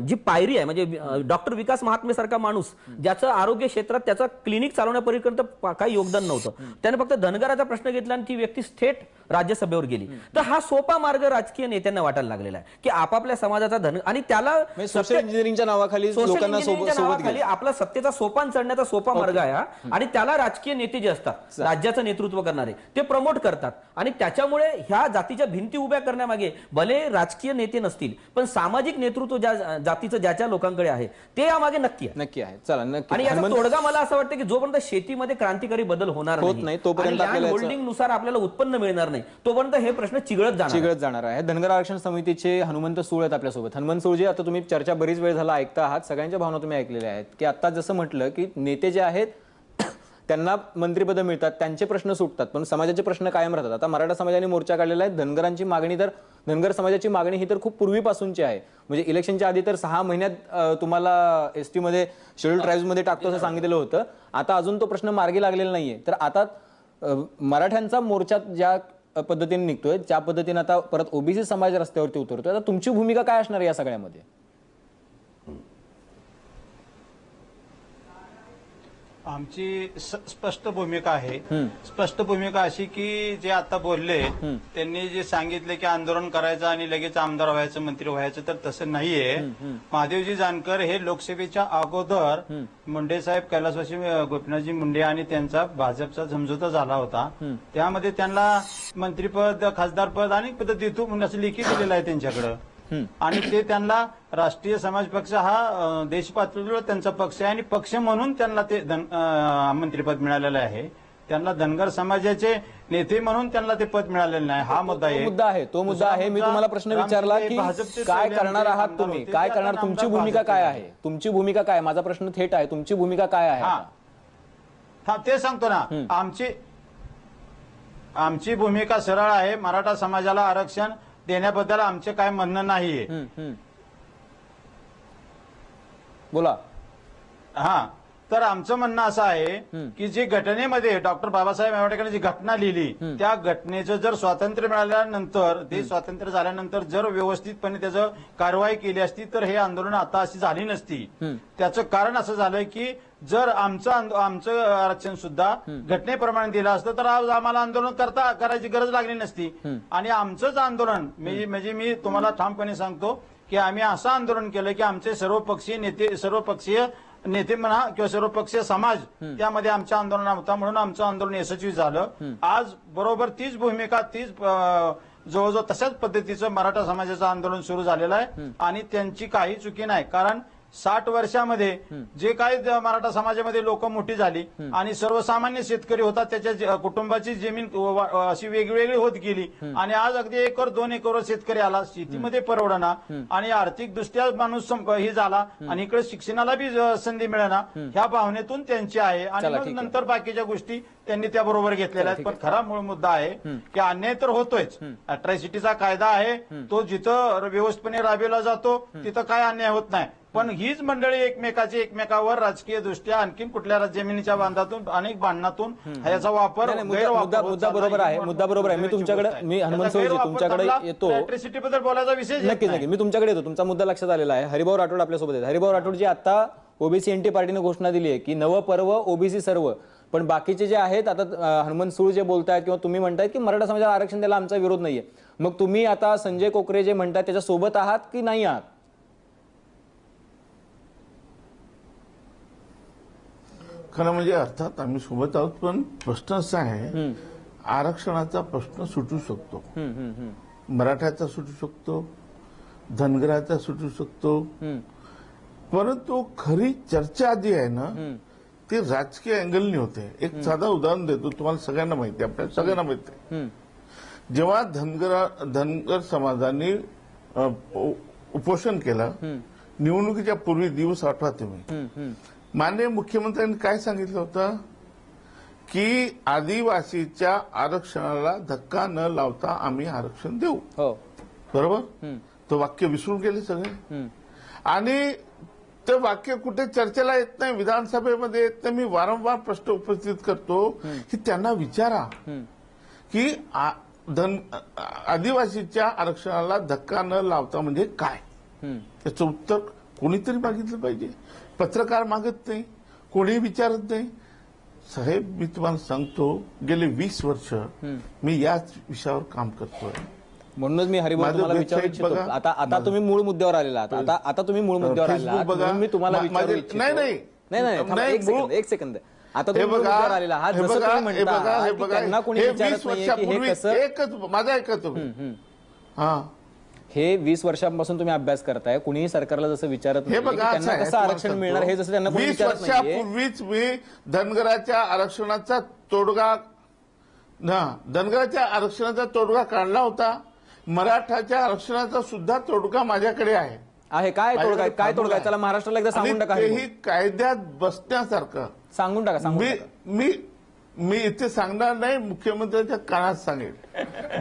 जी पायरी आहे, म्हणजे डॉक्टर विकास महात्मे सारखा माणूस ज्याचं आरोग्य क्षेत्रात त्याचा क्लिनिक चालवण्यापर्यंत काही योगदान नव्हतं, त्याने फक्त धनगराचा प्रश्न घेतला आणि ती व्यक्ती थेट राज्यसभेवर गेली. तर हा सोपा मार्ग राजकीय नेत्यांना वाटायला लागलेला आहे की आपापल्या समाजाचा धन आणि त्याला
सोशल इंजिनिअरिंगच्या नावाखाली लोकांना सोबत
आपला सत्तेचा सोपान चढण्याचा सोपा मार्ग आहे. आणि त्याला राजकीय नेते जे असतात, राज्याचं नेतृत्व करणारे, ते प्रमोट करतात. आणि त्याच्यामुळे ह्या जातीच्या भिंती उभ्या करण्यामागे भले राजकीय नेते नसतील, पण सामाजिक नेतृत्व ज्या जातीचं ज्याच्या लोकांकडे आहे ते यामागे नक्की आहे.
चला,
आणि याचा तोडगा मला असं वाटतं की जोपर्यंत शेतीमध्ये क्रांतिकारी बदल होणार नाही,
तोपर्यंत
होल्डिंग नुसार आपल्याला उत्पन्न मिळणार नाही, तोपर्यंत हे प्रश्न चिघळत
जाणार आहे. धनगर आरक्षण समितीचे हनुमंत सूळ आहेत आपल्यासोबत. हनुमंत सूळजी, आता तुम्ही चर्चा बरीच वेळ झाला ऐकता आहात, सगळ्यांच्या भावना तुम्ही ऐकलेल्या आहेत की आता जसं म्हटलं की नेते जे आहेत त्यांना मंत्रिपद मिळतात, त्यांचे प्रश्न सुटतात, पण समाजाचे प्रश्न कायम राहतात. आता मराठा समाजाने मोर्चा काढलेला आहे. धनगरांची मागणी तर धनगर समाजाची मागणी ही तर खूप पूर्वीपासूनची आहे. म्हणजे इलेक्शनच्या आधी तर 6 महिन्यात तुम्हाला एसटी मध्ये शेड्यूल ट्राईब्स मध्ये टाकतो असं सांगितलेलं होतं. आता अजून तो प्रश्न मार्गी लागलेला नाहीये. तर आता मराठ्यांचा मोर्चा ज्या पद्धतीने निघतोय त्या पद्धतीने आता परत ओबीसी समाज रस्त्यावरती उतरतोय. आता तुमची भूमिका काय असणार या सगळ्यामध्ये?
आमची स्पष्ट भूमिका आहे. स्पष्ट भूमिका अशी की जे आता बोलले त्यांनी जे सांगितले की आंदोलन करायचं आणि लगेच आमदार व्हायचं, मंत्री व्हायचं, तर तसं नाहीये. महादेवजी जानकर हे लोकसभेच्या अगोदर मुंडे साहेब, कैलासवासी गोपीनाथजी मुंडे आणि त्यांचा भाजपचा समझोता झाला होता. त्यामध्ये त्यांना मंत्रीपद, खासदारपद अनेक पद देतो म्हणून असं लेखी दिलेलं आहे त्यांच्याकडं. आणि ते त्यांना राष्ट्रीय समाज पक्ष हा देश पातळीवर त्यांचा पक्ष आहे आणि पक्ष म्हणून त्यांना ते मंत्रीपद मिळालेलं आहे. त्यांना धनगर समाजाचे नेते म्हणून त्यांना ते पद मिळालेलं नाही. हा मुद्दा आहे.
तो मुद्दा आहे. मी तुम्हाला प्रश्न विचारला की काय करणार आहात तुम्ही, काय करणार, तुमची भूमिका काय आहे? तुमची भूमिका काय? माझा प्रश्न थेट आहे, तुमची भूमिका काय आहे?
हा ते सांगतो ना. आमची भूमिका सरळ आहे. मराठा समाजाला आरक्षण देण्याबद्दल आमचे काय म्हणणं नाहीये.
बोला.
हा, तर आमचं म्हणणं असं आहे की जी घटनेमध्ये डॉक्टर बाबासाहेब आंबेडकरांनी जी घटना लिहिली त्या घटनेचं जर स्वातंत्र्य मिळाल्यानंतर, ते स्वातंत्र्य झाल्यानंतर जर व्यवस्थितपणे त्याचं कारवाई केली असती तर हे आंदोलन आता अशी झाली नसती. त्याचं कारण असं झालंय की जर आमचं आरक्षण सुद्धा घटनेप्रमाणे दिलं असतं तर आज आम्हाला आंदोलन करायची गरज लागली नसती. आणि आमचंच आंदोलन म्हणजे मी तुम्हाला ठामपणे सांगतो की आम्ही असं आंदोलन केलं की आमचे सर्वपक्षीय नेते म्हणा किंवा सर्वपक्षीय समाज त्यामध्ये आमच्या आंदोलनात होता, म्हणून आमचं आंदोलन यशस्वी झालं. आज बरोबर तीच भूमिका, तीच जवळजवळ तशाच पद्धतीचं मराठा समाजाचं आंदोलन सुरू झालेलं आहे. आणि त्यांची काही चुकी नाही. कारण 60 वर्षामध्ये जे काही मराठा समाजामध्ये लोक मोठी झाली आणि सर्वसामान्य शेतकरी होता त्याच्या कुटुंबाची जमीन अशी वेगवेगळी होत गेली आणि आज अगदी 1 एकर 2 एकर शेतकरी आला, शेतीमध्ये परवडना आणि आर्थिक दृष्ट्या माणूस ही झाला आणि इकडे शिक्षणाला बी संधी मिळेना. ह्या भावनेतून त्यांची आहे आणि मग नंतर बाकीच्या गोष्टी त्यांनी त्याबरोबर घेतलेल्या आहेत. पण खरा मूळ मुद्दा आहे की अन्याय तर होतोयच. अट्रॉसिटीचा कायदा आहे, तो जिथं व्यवस्थितपणे राबविला जातो तिथं काय अन्याय होत नाही. पण हीच मंडळी एकमेकावर राजकीय दृष्ट्या आणखी कुठल्या जमिनीच्या बांधातून अनेक भांडणातून याचा वापर
मुद्दा बरोबर आहे. मी हनुमंत सोळजी तुमच्याकडे येतो.
इलेक्ट्रिसिटी बद्दल बोलायचा विषय
नक्की मी तुमच्याकडे येतो. तुमचा मुद्दा लक्षात आलेला आहे. हरिभाऊ राठोड आपल्यासोबत आहेत. हरिभाऊ राठोडजी, आता ओबीसी एनटी पार्टीने घोषणा दिली आहे की नवं पर्व ओबीसी सर्व, पण बाकीचे जे आहेत आता हनुमंत सूळ जे बोलतायत किंवा तुम्ही म्हणतायत की मराठा समाजाला आरक्षण द्यायला आमचा विरोध नाहीये, मग तुम्ही आता संजय कोकरे जे म्हणतायत त्याच्या सोबत आहात की नाही आहात?
खरं म्हणजे अर्थात आम्ही सोबत आहोत, पण प्रश्न असा आहे, आरक्षणाचा प्रश्न सुटू शकतो. मराठ्याचा सुटू शकतो, धनगराचा सुटू शकतो, परंतु खरी चर्चा जी आहे ना ती राजकीय अँगलनी होते. एक साधा उदाहरण देतो, तुम्हाला सगळ्यांना माहिती आहे, आपल्याला सगळ्यांना माहिती आहे. जेव्हा धनगर समाजाने उपोषण केलं, निवडणुकीच्या पूर्वी दिवस आठवा तुम्ही, माननीय मुख्यमंत्र्यांनी काय सांगितलं होतं की आदिवासीच्या आरक्षणाला धक्का न लावता आम्ही आरक्षण देऊ. बरोबर? तो वाक्य विसरून गेले सगळे. आणि ते वाक्य कुठे चर्चेला येत नाही, विधानसभेमध्ये येत नाही. मी वारंवार प्रश्न उपस्थित करतो की त्यांना विचारा की आदिवासीच्या आरक्षणाला धक्का न लावता म्हणजे काय. त्याचं उत्तर कोणीतरी मागितलं पाहिजे. पत्रकार मागत नाही, कोणी विचारत नाही. साहेब, मी तुम्हाला सांगतो, गेले 20 वर्ष मी याच विषयावर काम करतोय.
म्हणूनच मी हरिभाऊ तुम्हाला विचारू इच्छितो. आता तुम्ही मूळ मुद्द्यावर आलेला आहात. आता तुम्ही मूळ मुद्द्यावर आलेला, मी तुम्हाला विचारू इच्छितो. नाही, एक सेकंद. आता तुम्ही मुद्द्यावर आलेला आहात, जसं तुम्ही म्हणता की त्यांना कोणी विचारत नाहीये की हे कसं.
एकच माझा ऐकत हा,
हे 20 वर्षांपासून तुम्ही अभ्यास करताय, कुणीही सरकारला जसं विचारत नाही की त्यांना कसं आरक्षण मिळणार हे, जसं त्यांना कोणी विचारत नाही.
20 वर्षापूर्वीच मी धनगराच्या आरक्षणाचा तोडगा काढला होता. मराठाच्या आरक्षणाचा सुद्धा तोडगा माझ्याकडे आहे.
काय तोडगा त्याला महाराष्ट्राला एकदा सांगून टाका.
तेही कायद्यात बसण्यासारखं
सांगून टाका.
मी इथे सांगणार नाही, मुख्यमंत्र्यांच्या कानात सांगेल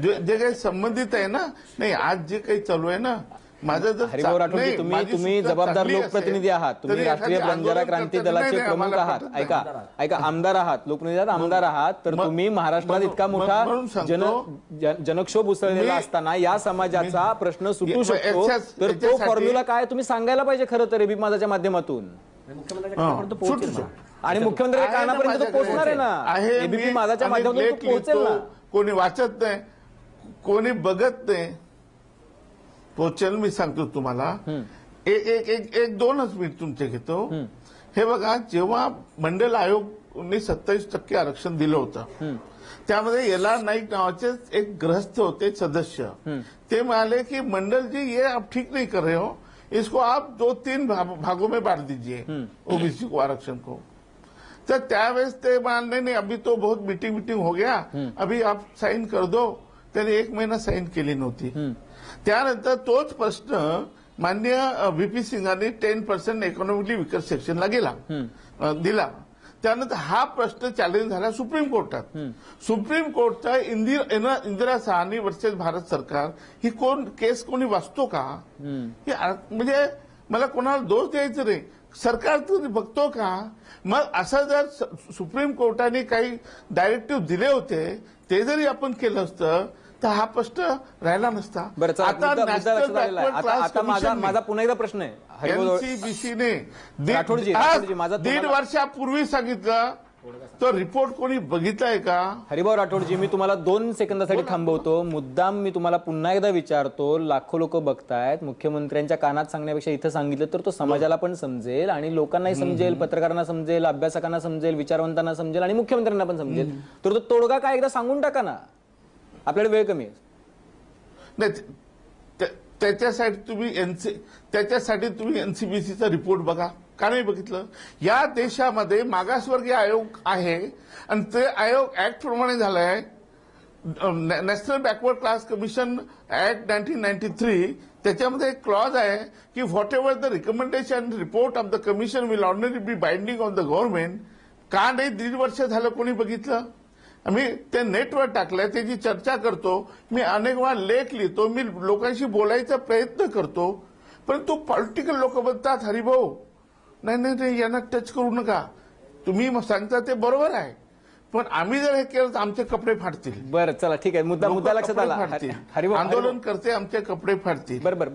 जे काही संबंधित आहे ना. नाही, आज जे काही चालू आहे ना, माझं जर
हरिभाऊ राठोड जी, तुम्ही जबाबदार लोकप्रतिनिधी आहात, तुम्ही राष्ट्रीय बंजारा क्रांती दलाचे प्रमुख आहात, ऐका आमदार आहात, लोकप्रतिनिधी आहात, आमदार आहात, तर तुम्ही महाराष्ट्रात इतका मोठा जनक्षोभ उसळलेला असताना या समाजाचा प्रश्न सुटू शकतो, तर तो फॉर्म्युला काय तुम्ही सांगायला पाहिजे खरं तर एबीपी माझाच्या माध्यमातून. आणि मुख्यमंत्र्यांच्या कानापर्यंत तो पोहोचणार आहे ना, एबीपी माझाच्या माध्यमातून तो पोहोचेल ना.
कोणी वाचत नाही, कोणी बघत नाही, पोचेल. मी सांगतो तुम्हाला, एक दोनच मिनिट तुमचे घेतो. हे बघा, जेव्हा मंडल आयोगने 27% आरक्षण दिलं होतं, त्यामध्ये एल.आर. नाईक नावाचे एक गृहस्थ होते सदस्य. ते म्हणाले की मंडल जी ये आप ठीक नहीं कर रहे हो, इसको आप 2-3 भागों में बांट दीजिए ओबीसी को, आरक्षण को. तर त्यावेळेस ते म्हणाले नाही, अभी तो बहुत मीटिंग हो गया, अभी आप साइन कर दो. त्यांनी 1 महिना साइन केली नव्हती. त्यानंतर तोच प्रश्न माननीय व्हीपी सिंगांनी 10% इकॉनॉमिकली विकर सेक्शनला दिला. त्यानंतर हा प्रश्न चॅलेंज झाला सुप्रीम कोर्टात. सुप्रीम कोर्टचा इंदिरा साहनी वर्सेस भारत सरकार ही केस कोणी वाचतो का? म्हणजे मला कोणाला दोष द्यायचा नाही, सरकार तरी बघतो का? मग असं जर सुप्रीम कोर्टाने काही डायरेक्टिव्ह दिले होते, ते जरी आपण केलं असतं तर हा प्रश्न राहिला नसता.
आता माझा पुन्हा एकदा प्रश्न आहे,
एनसीबीसीने 1.5 वर्षापूर्वी सांगितलं, तो रिपोर्ट कोणी बघितलाय का?
हरिभाऊ राठोडजी, मी तुम्हाला 2 सेकंदासाठी थांबवतो. मुद्दाम मी तुम्हाला पुन्हा एकदा विचारतो, लाखो लोक बघतायत, मुख्यमंत्र्यांच्या कानात सांगण्यापेक्षा इथं सांगितलं तर तो समाजाला पण समजेल आणि लोकांनाही समजेल, पत्रकारांना समजेल, अभ्यासकांना समजेल, विचारवंतांना समजेल आणि मुख्यमंत्र्यांना पण समजेल. तर तो तोडगा काय एकदा सांगून टाका ना, आपल्याकडे वेळ कमी आहे.
नाही, त्याच्यासाठी तुम्ही एनसीबीसीचा रिपोर्ट बघा. का नाही बघितलं? या देशामध्ये मागासवर्गीय आयोग आहे आणि ते आयोग ऍक्ट प्रमाणे झालाय. National backward class commission act 1993, त्याच्यामध्ये एक क्लॉज आहे की what ever the recommendation report of the commission will ordinary B binding on the government. का नाही 1.5 वर्ष झालं कोणी बघितलं? मी ते नेटवर टाकलंय, त्याची चर्चा करतो, मी अनेक वेळा लेख लिहितो, मी लोकांशी बोलायचा प्रयत्न करतो, परंतु पॉलिटिकल लोक म्हणतात हरिभाऊ नाही यांना टच करू नका. तुम्ही सांगता ते बरोबर आहे, पण आम्ही जर हे केलं तर आमचे कपडे फाटतील.
बरं, चला ठीक आहे, मुद्दा लक्षात आला.
आंदोलन करते, आमचे कपडे फाटतील.
बरं,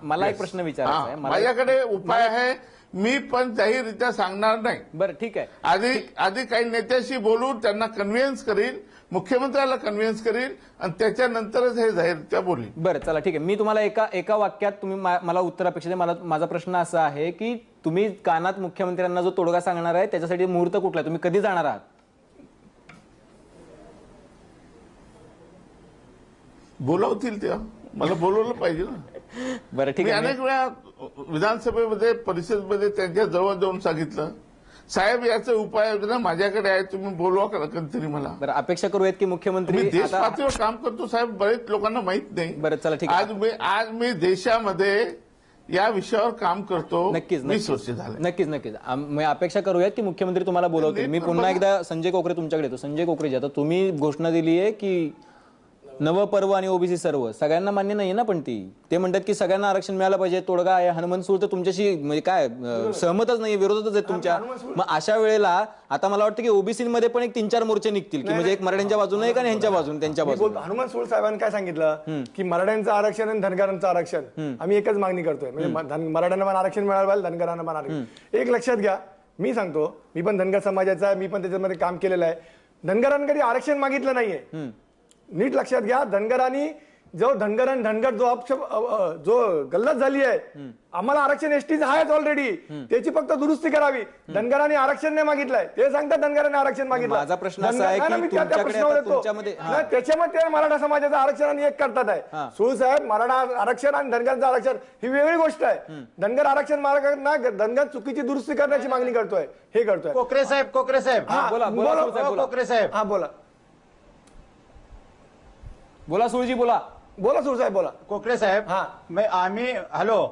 मला एक प्रश्न विचारायचा आहे.
माझ्याकडे उपाय आहे, मी पण जाहीररित्या सांगणार नाही.
बरं, ठीक आहे.
आधी काही नेत्याशी बोलून त्यांना कन्व्हिन्स करील, मुख्यमंत्र्याला कन्व्हिन्स करील आणि त्याच्यानंतरच हे जाहीररित्या बोलील.
बरं, चला ठीक आहे. मी तुम्हाला एका वाक्यात तुम्ही मला उत्तर अपेक्षित आहे. माझा प्रश्न असा आहे की तुम्ही कानात मुख्यमंत्र्यांना जो तोडगा सांगणार आहे त्याच्यासाठी मुहूर्त कुठला आहे? तुम्ही कधी जाणार आहात?
बोलावतील तेव्हा मला बोलवलं पाहिजे ना.
बरं, ठीक आहे.
अनेक वेळा विधानसभेमध्ये, परिषदेमध्ये त्यांच्या जवळ जाऊन सांगितलं, साहेब याचा उपाययोजना माझ्याकडे आहे, तुम्ही बोलवा कधीतरी मला.
बरं, अपेक्षा करूयात की मुख्यमंत्री
देश पातळीवर काम करतो साहेब, बरेच लोकांना माहित नाही.
बरं, चला ठीक आहे.
आज मी देशामध्ये या विषयावर काम करतो.
नक्कीच
20 वर्ष झाले.
नक्कीच. मी अपेक्षा करूयात की मुख्यमंत्री तुम्हाला बोलवतील. मी पुन्हा एकदा संजय कोकरे तुमच्याकडे येतो. संजय कोकरेजी, आता तुम्ही घोषणा दिली आहे की नवपर्व आणि ओबीसी सर्व, सगळ्यांना मान्य नाहीये ना, पण ते म्हणतात की सगळ्यांना आरक्षण मिळालं पाहिजे, तोडगा आहे. हनुमंत सूळ तर तुमच्याशी म्हणजे काय सहमतच नाही, विरोधातच आहे तुमच्या. मग अशा वेळेला आता मला वाटतं की ओबीसी मध्ये पण एक 3-4 मोर्चे निघतील की म्हणजे एक मराठ्यांच्या बाजूने एक आणि ह्यांच्या बाजूने, त्यांच्या बाजूने.
हनुमंत सूळ साहेबांनी काय सांगितलं की मराठ्यांचं आरक्षण आणि धनगरांचं आरक्षण आम्ही एकच मागणी करतोय, म्हणजे मराठ्यांना पण आरक्षण मिळालं पाहिजे, धनगरांना पण आरक्षण. एक लक्षात घ्या, मी सांगतो, मी पण धनगर समाजाचा आहे, मी पण त्याच्यामध्ये काम केलेलं आहे. धनगरांकडे आरक्षण मागितलं नाहीये. नीट लक्षात घ्या, धनगरांनी धनगर जो गल्लत झाली आहे, आम्हाला आरक्षण एसटीचं आहेच ऑलरेडी, त्याची फक्त दुरुस्ती करावी. धनगरांनी आरक्षण नाही मागितलंय, ते सांगतात धनगरांनी आरक्षण मागितलं.
माझा प्रश्न असा आहे की
त्याच्यामध्ये मराठा समाजाचं आरक्षण आणि एक करतात आहे. सूळ साहेब, मराठा आरक्षण आणि धनगरांचं आरक्षण ही वेगळी गोष्ट आहे. धनगर आरक्षण मागताना धनगर चुकीची दुरुस्ती करण्याची मागणी करतोय, हे करतोय.
कोकरे साहेब
कोकरे साहेब
हा
बोला सूळजी, बोला
सूळ साहेब, बोला.
कोकरे साहेब, आम्ही हॅलो,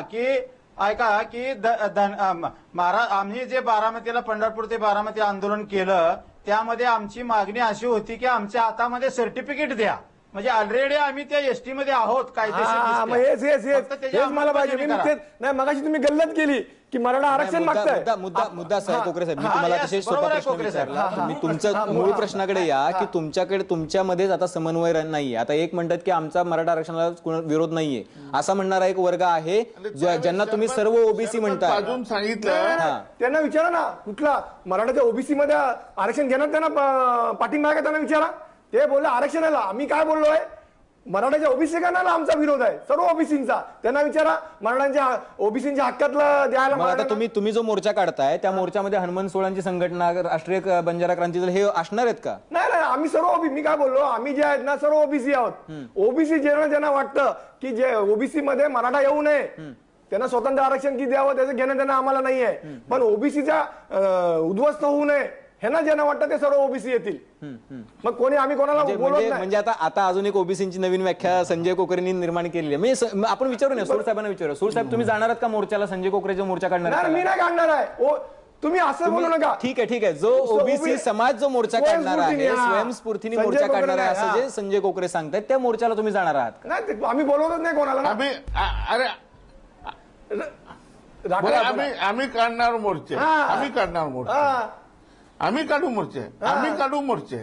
की ऐका की आम्ही जे बारामतीला पंढरपूर ते बारामती आंदोलन केलं त्यामध्ये आमची मागणी अशी होती की आमच्या हातामध्ये सर्टिफिकेट द्या, म्हणजे ऑलरेडी आम्ही त्या एसटी मध्ये आहोत
हेच मला पाहिजे. नाही मगाशी तुम्ही गल्लत केली की मराठा आरक्षण मागताय.
मुद्दा साहेब कोकरे साहेब, मी तुम्हाला तसे सोपा प्रश्न विचारला. तुम्ही तुमच्या मूळ प्रश्नाकडे या की तुमच्यामध्येच आता समन्वय नाहीये. आता एक म्हणतात की आमचा मराठा आरक्षणाला विरोध नाहीये, असा म्हणणारा एक वर्ग आहे ज्यांना तुम्ही सर्व ओबीसी म्हणता.
अजून सांगितलं
त्यांना विचारा ना, कुठला मराठाच्या ओबीसी मध्ये आरक्षण घेणार त्यांना पाठिंबा आहे का, त्यांना विचारा. ते बोलले आरक्षणाला. आम्ही काय बोललोय, मराठाच्या ओबीसी गणाला आमचा विरोध आहे, सर्व ओबीसींचा. त्यांना विचारा मराठांच्या ओबीसींच्या हक्कातलं द्यायला.
आता तुम्ही जो मोर्चा काढताय त्या मोर्चामध्ये हनुमंत सोळांची संघटना, राष्ट्रीय बंजारा क्रांती दल हे असणार आहेत का?
नाही, आम्ही सर्व मी काय बोललो, आम्ही जे आहेत ना सर्व ओबीसी आहोत. ओबीसी ज्यांना वाटतं की जे ओबीसी मध्ये मराठा येऊ नये, त्यांना स्वतंत्र आरक्षण किती द्यावं त्याचं घेणं त्यांना आम्हाला नाहीये. पण ओबीसीच्या उद्ध्वस्त होऊ नये हे ना ज्यांना वाटतं ते सर्व ओबीसी येतील. मग कोणी आम्ही कोणाला बोलत नाही.
म्हणजे आता अजून एक ओबीसीची नवीन व्याख्या संजय कोकरेंनी निर्माण केलेली आहे. म्हणजे आपण विचारू ना सूर साहेबांना विचारू. सूर साहेब तुम्ही जाणार आहात का मोर्चाला? संजय कोकरेचा मोर्चा काढणार?
मी नाही काढणार आहे. तुम्ही असं बोलू नका.
ठीक आहे. जो ओबीसी समाज जो मोर्चा काढणार आहे, स्वयंस्फूर्तीने मोर्चा काढणार आहे असं जे संजय कोकरे सांगतायत, त्या मोर्चाला तुम्ही जाणार आहात?
नाही, आम्ही बोलवतच नाही कोणाला.
आम्ही काढणार मोर्चे, आम्ही काढणार मोर्चे, आम्ही काढू मोर्चे, आम्ही काढू मोर्चे,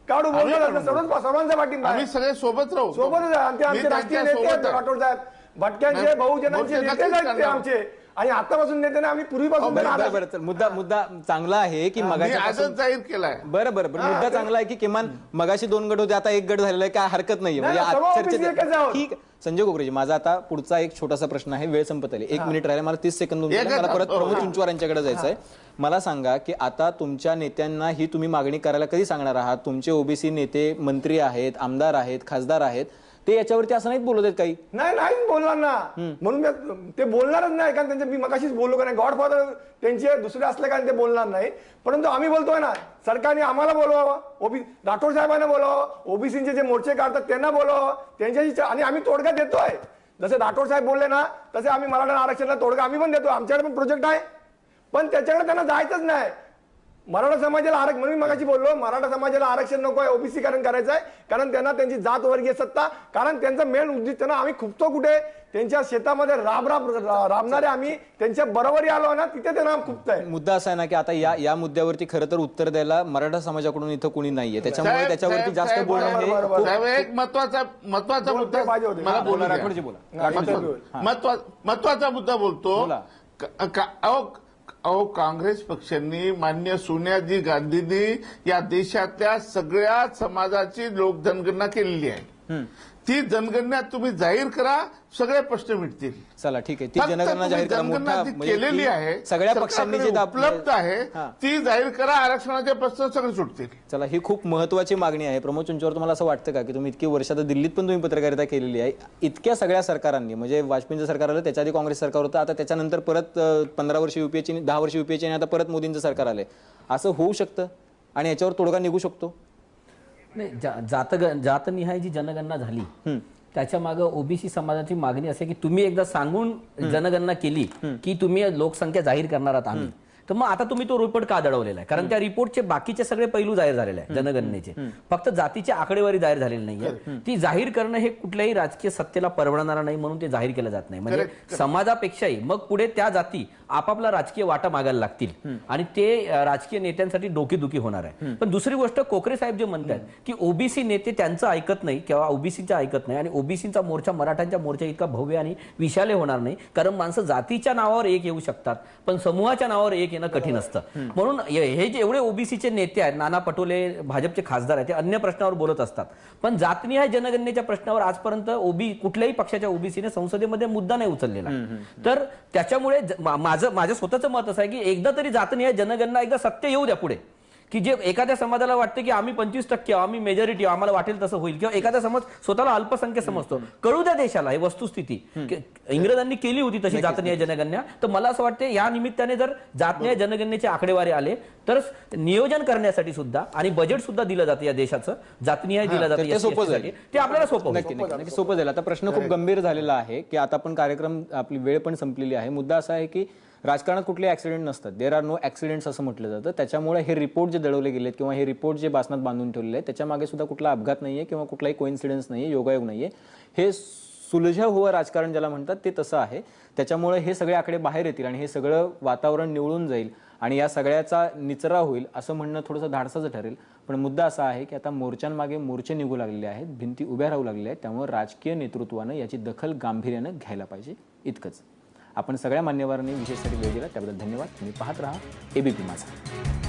काढू बोलतो सर्वांचा पाठिंबा.
आम्ही सगळे सोबत राहू,
सोबतच. आमचे राष्ट्रीय नेते आहेत राठोड साहेब, भटक्यांचे बहुजनांचे नेते आहेत ते आमचे. आणि आतापासून नेते आम्ही पूर्वीपासून.
मुद्दा चांगला आहे की मगाशी
आजच जाहीर केलाय.
बरं मुद्दा चांगला आहे की किमान मगाशी 2 गट होते, आता 1 गट झालेला आहे, काय हरकत नाहीये. म्हणजे ठीक. संजय कोकरेजी, माझा आता पुढचा एक छोटासा प्रश्न आहे, वेळ संपत आली, 1 मिनिट राहिला, मला 30 सेकंद मला परत प्रमोद चिंचवार यांच्याकडे जायचं आहे. मला सांगा की आता तुमच्या नेत्यांना ही तुम्ही मागणी करायला कधी सांगणार आहात? तुमचे ओबीसी नेते मंत्री आहेत, आमदार आहेत, खासदार आहेत, ते याच्यावरती असं नाहीत बोलत आहेत काही?
नाही बोलणार ना, म्हणून ते बोलणारच नाही. कारण त्यांच्या मी मगाशीच बोललो का नाही, गॉडफादर त्यांचे दुसरे असले कारण ते बोलणार नाही. परंतु आम्ही बोलतोय ना, सरकारने आम्हाला बोलवावं, राठोड साहेबांना बोलावं, ओबीसीचे जे मोर्चे काढतात त्यांना बोलावं, त्यांच्याशी. आणि आम्ही तोडगा देतोय. जसे राठोड साहेब बोलले ना तसे आम्ही मराठा आरक्षणाला तोडगा आम्ही पण देतो. आमच्याकडे पण प्रोजेक्ट आहे, पण त्याच्याकडे त्यांना जायचंच नाही. मराठा समाजाला आरक्षण, म्हणून मगाशी बोललो, मराठा समाजाला आरक्षण नको आहे, ओबीसीकरण करायचं आहे. कारण त्यांना त्यांची जात वर्गीय सत्ता, कारण त्यांचा मेन उद्दिष्ट ना, आम्ही खुपतो कुठे, त्यांच्या शेतामध्ये राबणारे आम्ही त्यांच्या बरोबरी आलो ना, तिथे त्यांना खुपतंय.
मुद्दा असा आहे ना की आता या मुद्द्यावरती खरं तर उत्तर द्यायला मराठा समाजाकडून इथं कोणी नाहीये, त्याच्यामुळे त्याच्यावरती जास्त बोलणं हे
एक महत्वाचा मुद्दा मला बोला.
राठोडजी बोला.
महत्वाचा मुद्दा बोलतो. काँग्रेस पक्षांनी मान्य सोनियाजी गांधींनी या देशातल्या सगळ्या समाजाची लोकजनगणना केलेली आहे. ती जनगणना तुम्ही जाहीर करा, सगळे प्रश्न मिटतील.
चला ठीक आहे, ती जनगणना जाहीर करा. मोठा
केलेली आहे,
सगळ्या पक्षांनी जे
उपलब्ध आहे ती जाहीर करा, आरक्षणाचे प्रश्न सगळे सुटतील.
चला, ही खूप महत्वाची मागणी आहे. प्रमोद चिंचवार, तुम्हाला असं वाटतं का की तुम्ही इतकी वर्ष आता दिल्लीत पण तुम्ही पत्रकारिता केलेली आहे, इतक्या सगळ्या सरकारांनी, म्हणजे वाजपेयींचं सरकार आलं, त्याच्या आधी काँग्रेस सरकार होतं, आता त्याच्यानंतर परत 15 वर्ष युपीएची, 10 वर्ष युपीएची, आणि आता परत मोदींचं सरकार आलंय, असं होऊ शकतं आणि याच्यावर तोडगा निघू शकतो?
नाही, जातनिहाय जी जनगणना झाली त्याच्या मागे ओबीसी समाजाची मागणी असे की तुम्ही एकदा सांगून जनगणना केली की तुम्ही लोकसंख्या जाहीर करणार आहात आम्ही, तर मग आता तुम्ही तो रिपोर्ट का दडवलेला आहे? कारण त्या रिपोर्टचे बाकीचे सगळे पैलू जाहीर झालेले आहेत जनगणनेचे, फक्त जातीची आकडेवारी जाहीर झालेली नाहीये. ती जाहीर करणं हे कुठल्याही राजकीय सत्तेला परवडणार नाही, म्हणून ते जाहीर केलं जात नाही. म्हणजे समाजापेक्षाही मग पुढे त्या जाती आपापला राजकीय वाटा मागायला लागतील आणि ते राजकीय नेत्यांसाठी डोकेदुखी होणार आहे. पण दुसरी गोष्ट, कोकरे साहेब जे म्हणतात की ओबीसी नेते त्यांचं ऐकत नाही किंवा ओबीसीचं ऐकत नाही आणि ओबीसीचा मोर्चा मराठ्यांच्या मोर्चा इतका भव्य आणि विशाले होणार नाही, कारण माणसं जातीच्या नावावर एक येऊ शकतात पण समूहाच्या नावावर एक येणं कठीण असतं. म्हणून हे जे एवढे ओबीसीचे नेते आहेत, नाना पटोले भाजपचे खासदार आहेत, ते अन्य प्रश्नावर बोलत असतात, पण जातनिहाय जनगणनेच्या प्रश्नावर आजपर्यंत कुठल्याही पक्षाच्या ओबीसीने संसदेमध्ये मुद्दा नाही उचललेला. तर त्याच्यामुळे माझं स्वतःचं मत असं आहे की एकदा तरी जातनिहाय जनगणना एकदा सत्य येऊ द्या पुढे, की जे एखाद्या समाजाला वाटते की आम्ही 25% आम्ही मेजॉरिटी आम्हाला वाटेल तसं होईल, किंवा एखादा समाज स्वतःला अल्पसंख्य समजतो, कळू द्या देशाला ही वस्तुस्थिती. इंग्रजांनी केली होती तशी जातनीय जनगणना. तर मला असं वाटतं या निमित्ताने जर जातनीय जनगणनेचे आकडेवारी आले तर नियोजन करण्यासाठी सुद्धा आणि बजेट सुद्धा दिलं जातं या देशाचं, जातनीय दिलं जातं
ते सोपं जाईल.
ते आपल्याला सोपं
नक्की नक्की सोपं जाईल. आता प्रश्न खूप गंभीर झालेला आहे की आता पण कार्यक्रम आपली वेळ पण संपलेली आहे. मुद्दा असा आहे की राजकारणात कुठले ऍक्सिडेंट नसतात, देर आर नो ऍक्सिडेंट्स असं म्हटलं जातं. त्याच्यामुळे हे रिपोर्ट जे दडवले गेलेत किंवा हे रिपोर्ट जे बासनात बांधून ठेवलेले आहेत त्याच्या मागे सुद्धा कुठला अपघात नाहीये किंवा कुठलाही कोइन्सिडन्स नाहीये, योगायोग नाहीये. हे सुलझाव हुआ राजकारण ज्याला म्हणतात ते तसं आहे. त्याच्यामुळे हे सगळे आकडे बाहेर येतील आणि हे सगळं वातावरण निवळून जाईल आणि या सगळ्याचा निचरा होईल असं म्हणणं थोडंसं धाडसाचं ठरेल. पण मुद्दा असा आहे की आता मोर्चांमागे मोर्चे निघू लागलेले आहेत, भिंती उभ्या राहू लागलेल्या आहेत. त्यामुळे राजकीय नेतृत्वानं याची दखल गांभीर्यानं घ्यायला पाहिजे, इतकंच. आपण सगळ्या मान्यवरांनी विशेषसाठी वेळ दिला त्याबद्दल धन्यवाद. तुम्ही पाहत राहा एबीपी माझा.